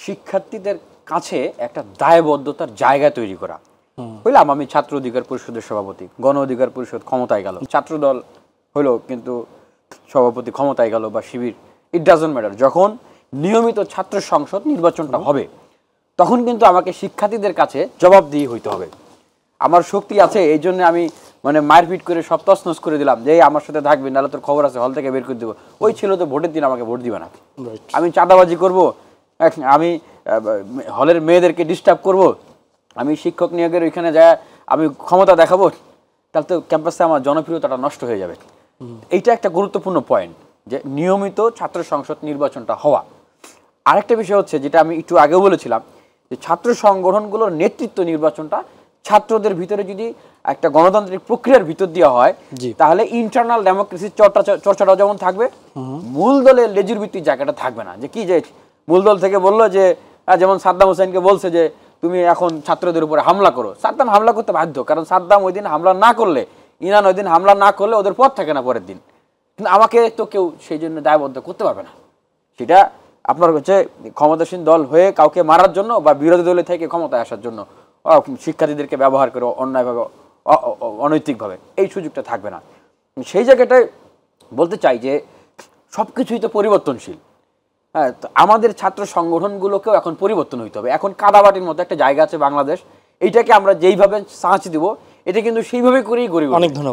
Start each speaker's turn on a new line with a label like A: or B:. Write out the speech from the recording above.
A: শিক্ষার্থীদের কাছে একটা দায়বদ্ধতার জায়গা তৈরি করা। হইলাম আমি ছাত্র অধিকার পরিষদের সভাপতি, গণ অধিকার পরিষদ ক্ষমতায় গেল, ছাত্রদল হলো কিন্তু সভাপতি ক্ষমতায় গেল বা শিবির, ইট ডাজন্ট ম্যাটার। যখন নিয়মিত ছাত্র সংসদ নির্বাচনটা হবে তখন কিন্তু আমাকে শিক্ষার্থীদের কাছে জবাবদিহি হইতে হবে। আমার শক্তি আছে এই জন্য আমি মানে মারপিট করে সব তছনছ করে দিলাম যে আমার সাথে থাকবে, নাহলে তোর খবর আছে, হল থেকে বের করে দেবো। ওই ছিল তো ভোটের দিন আমাকে ভোট দিবে না। আমি চাঁদাবাজি করব, আমি হলের মেয়েদেরকে ডিস্টার্ব করব, আমি শিক্ষক নিয়োগের ওইখানে যায় আমি ক্ষমতা দেখাবো, তাহলে তো ক্যাম্পাসে আমার জনপ্রিয়তাটা নষ্ট হয়ে যাবে। এইটা একটা গুরুত্বপূর্ণ পয়েন্ট, যে নিয়মিত ছাত্র সংসদ নির্বাচনটা হওয়া। আরেকটা বিষয় হচ্ছে যেটা আমি একটু আগেও বলেছিলাম, যে ছাত্র সংগঠনগুলোর নেতৃত্ব নির্বাচনটা ছাত্রদের ভিতরে যদি একটা গণতান্ত্রিক প্রক্রিয়ার ভিতর দেওয়া হয় তাহলে ইন্টারনাল ডেমোক্রেসির চর্চাটা যেমন থাকবে, মূল দলের লেজুর ভিত্তিক জায়গাটা থাকবে না। যে কি যে মূল দল থেকে বললো যে যেমন সাদ্দাম হোসেনকে বলছে যে তুমি এখন ছাত্রদের উপরে হামলা করো, সাদ্দাম হামলা করতে বাধ্য, কারণ সাদ্দাম ওই দিন হামলা না করলে, ইরান ওই দিন হামলা না করলে ওদের পথ থাকে না পরের দিন। কিন্তু আমাকে তো কেউ সেই জন্য দায়বদ্ধ করতে পারবে না। সেটা আপনার হচ্ছে ক্ষমতাসীন দল হয়ে কাউকে মারার জন্য বা বিরোধী দলে থেকে ক্ষমতায় আসার জন্য শিক্ষার্থীদেরকে ব্যবহার করে অন্যায়ভাবে অনৈতিকভাবে, এই সুযোগটা থাকবে না। সেই জায়গাটায় বলতে চাই যে সব কিছুই তো পরিবর্তনশীল। হ্যাঁ, তো আমাদের ছাত্র সংগঠনগুলোকেও এখন পরিবর্তন হইতে হবে। এখন কাদাবাটির মতো একটা জায়গা আছে বাংলাদেশ, এইটাকে আমরা যেইভাবে সাহায্য দিব এটা কিন্তু সেইভাবে করেই গড়ে। অনেক ধন্যবাদ।